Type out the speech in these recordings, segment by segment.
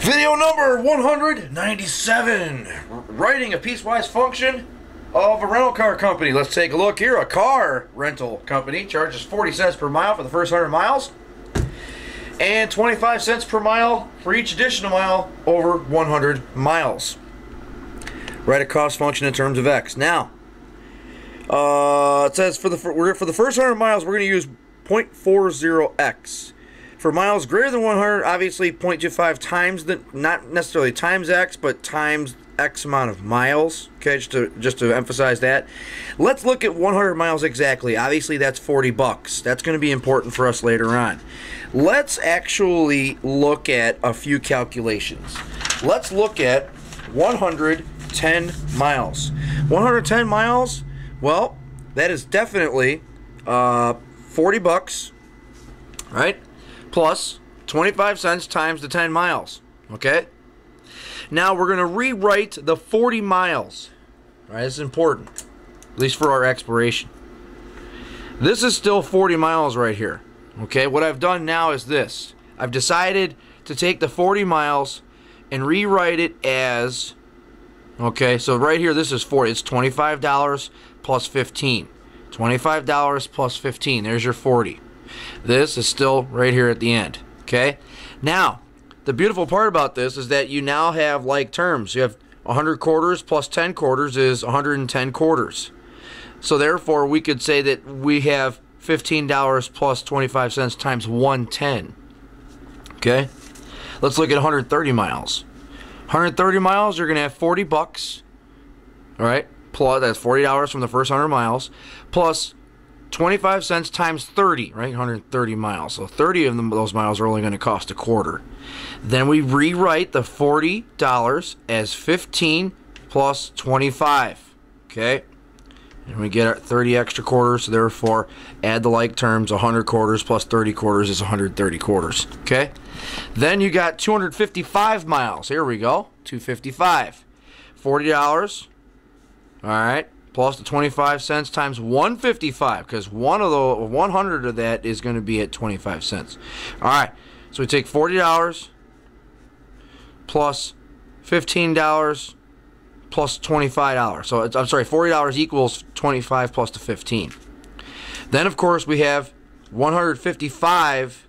Video number 197, writing a piecewise function of a rental car company. Let's take a look here. A car rental company charges 40 cents per mile for the first 100 miles and 25 cents per mile for each additional mile over 100 miles. Write a cost function in terms of X. Now, it says for the first 100 miles, we're going to use 0.40x. For miles greater than 100, obviously 0.25 times the, not necessarily times X, but times X amount of miles. Okay, just to emphasize that. Let's look at 100 miles exactly. Obviously, that's 40 bucks. That's going to be important for us later on. Let's actually look at a few calculations. Let's look at 110 miles. 110 miles, well, that is definitely 40 bucks, right? Plus 25 cents times the 10 miles, okay? Now we're going to rewrite the 40 miles, right? This is important, at least for our expiration. This is still 40 miles right here, okay? What I've done now is this. I've decided to take the 40 miles and rewrite it as, okay, so right here this is 40. It's $25 plus 15. $25 plus 15. There's your 40. This is still right here at the end, okay? Now, the beautiful part about this is that you now have like terms. You have 100 quarters plus 10 quarters is 110 quarters. So therefore, we could say that we have $15 plus 25 cents times 110, okay? Let's look at 130 miles. 130 miles, you're going to have 40 bucks, all right? Plus, that's $40 from the first 100 miles, plus 25 cents times 30, right? 130 miles. So 30 of those miles are only going to cost a quarter. Then we rewrite the $40 as 15 plus 25, okay? And we get our 30 extra quarters, so therefore add the like terms. 100 quarters plus 30 quarters is 130 quarters, okay? Then you got 255 miles. Here we go, 255. $40, all right? Plus the 25 cents times 155, because 100 of that is going to be at 25 cents. All right, so we take $40 plus $15 plus $25. So I'm sorry, $40 equals 25 plus the 15. Then of course we have 155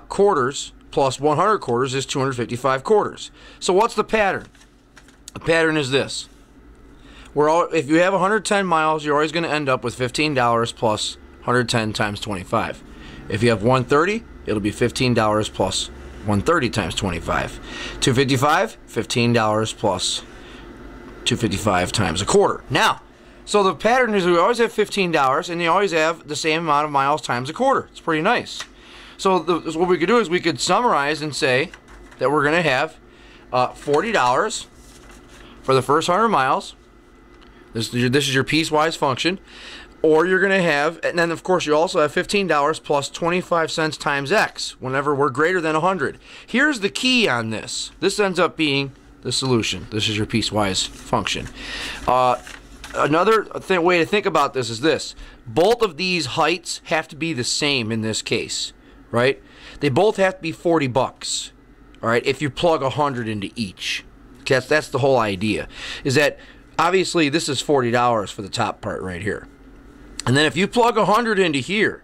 quarters plus 100 quarters is 255 quarters. So what's the pattern? The pattern is this. If you have 110 miles, you're always going to end up with $15 plus 110 times 25. If you have 130, it'll be $15 plus 130 times 25. 255, $15 plus 255 times a quarter. Now, so the pattern is we always have $15, and you always have the same amount of miles times a quarter. It's pretty nice. So what we could do is we could summarize and say that we're going to have $40 for the first 100 miles. This is your piecewise function. Or you're going to have, and then of course you also have $15 plus 25 cents times X whenever we're greater than 100. Here's the key on this. This ends up being the solution. This is your piecewise function. Another way to think about this is this. Both of these heights have to be the same in this case, right? They both have to be 40 bucks, all right, if you plug 100 into each. That's the whole idea, is that obviously this is $40 for the top part right here. And then if you plug 100 into here,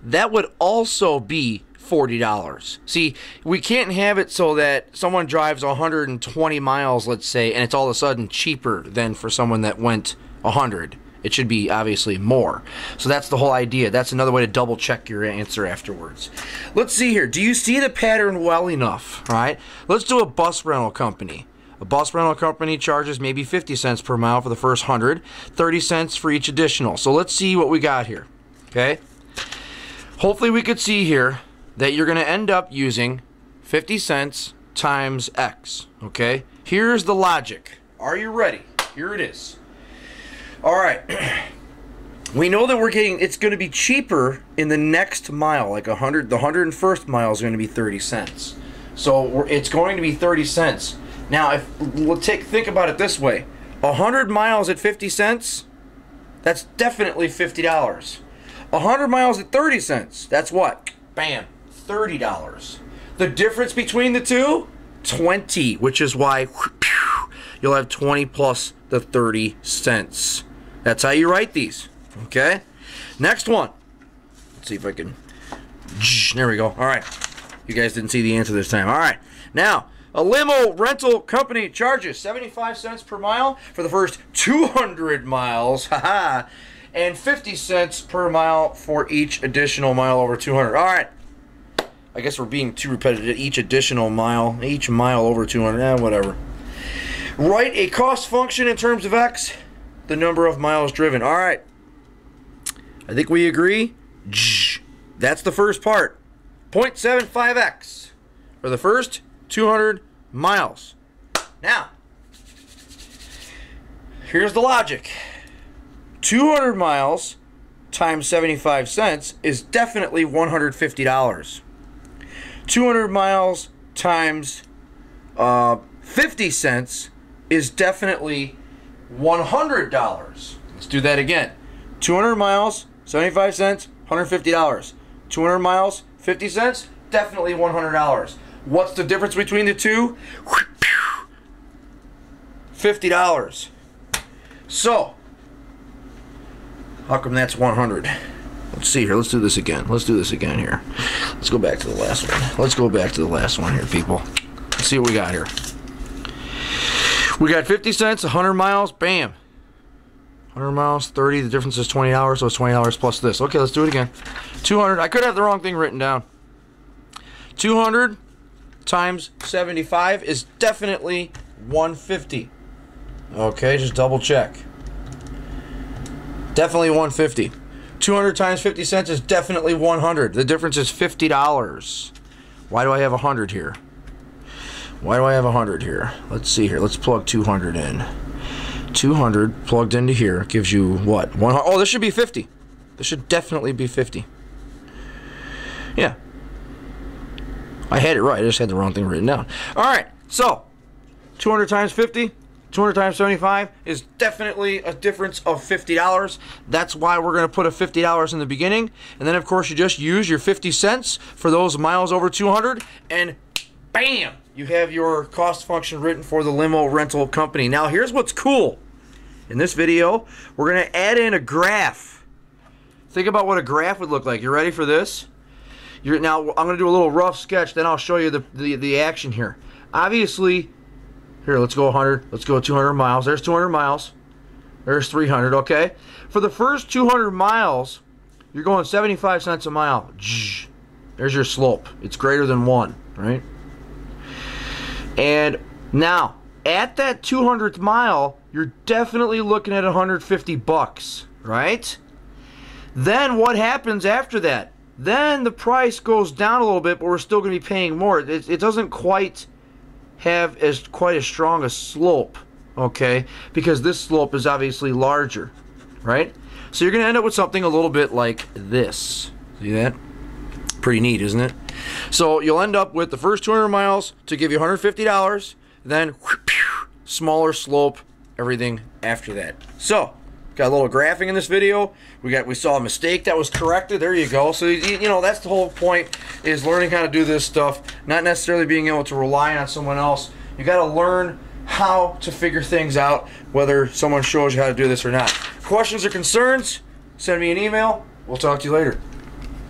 that would also be $40. See, we can't have it so that someone drives 120 miles, let's say, and it's all of a sudden cheaper than for someone that went 100. It should be obviously more. So that's the whole idea. That's another way to double check your answer afterwards. Let's see here. Do you see the pattern well enough? All right. Let's do a bus rental company. A bus rental company charges maybe 50 cents per mile for the first 100, 30 cents for each additional. So let's see what we got here, okay? Hopefully we could see here that you're going to end up using 50 cents times X, okay? Here's the logic. Are you ready? Here it is. All right. We know that it's going to be cheaper in the next mile, like 100. The 101st mile is going to be 30 cents. So it's going to be 30 cents. Now, think about it this way. 100 miles at 50 cents, that's definitely $50. 100 miles at 30 cents, that's what? Bam, $30. The difference between the two, 20, which is why you'll have 20 plus the 30 cents. That's how you write these. Okay? Next one. Let's see if I can. There we go. All right. You guys didn't see the answer this time. All right. Now, a limo rental company charges 75 cents per mile for the first 200 miles. Haha. And 50 cents per mile for each additional mile over 200. All right. I guess we're being too repetitive. Each additional mile, each mile over 200, whatever. Write a cost function in terms of X, the number of miles driven. All right. I think we agree. That's the first part. 0.75x for the first 200 miles. Now, here's the logic. 200 miles times 75 cents is definitely $150. 200 miles times 50 cents is definitely $100. Let's do that again. 200 miles, 75 cents, $150. 200 miles, 50 cents, definitely $100. What's the difference between the two? $50. So, how come that's 100? Let's see here. Let's do this again. Let's do this again here. Let's go back to the last one. Let's go back to the last one here, people. Let's see what we got here. We got 50 cents, 100 miles, bam. 100 miles, 30, the difference is $20, so it's $20 plus this. Okay, let's do it again. 200, I could have the wrong thing written down. 200 times 75 is definitely 150. Okay, just double check. Definitely 150. 200 times 50 cents is definitely 100. The difference is $50. Why do I have 100 here? Why do I have 100 here? Let's see here. Let's plug 200 in. 200 plugged into here gives you what? Oh, this should be 50. This should definitely be 50. Yeah. I had it right. I just had the wrong thing written down. All right. So, 200 times 50, 200 times 75 is definitely a difference of $50. That's why we're going to put a $50 in the beginning. And then, of course, you just use your 50 cents for those miles over 200. And bam! You have your cost function written for the limo rental company. Now, here's what's cool. In this video, we're going to add in a graph. Think about what a graph would look like. You ready for this? Now, I'm going to do a little rough sketch, then I'll show you the action here. Obviously, here, let's go 100. Let's go 200 miles. There's 200 miles. There's 300, okay? For the first 200 miles, you're going 75 cents a mile. There's your slope. It's greater than 1, right? And now, at that 200th mile, you're definitely looking at 150 bucks, right? Then what happens after that? Then the price goes down a little bit, but we're still going to be paying more. It doesn't quite have quite as strong a slope, okay? Because this slope is obviously larger, right? So you're going to end up with something a little bit like this. See that? Pretty neat, isn't it? So you'll end up with the first 200 miles to give you $150, then smaller slope, everything after that. So, got a little graphing in this video. We saw a mistake that was corrected. There you go. So, you know, that's the whole point, is learning how to do this stuff, not necessarily being able to rely on someone else. You got to learn how to figure things out, whether someone shows you how to do this or not. Questions or concerns, send me an email. We'll talk to you later.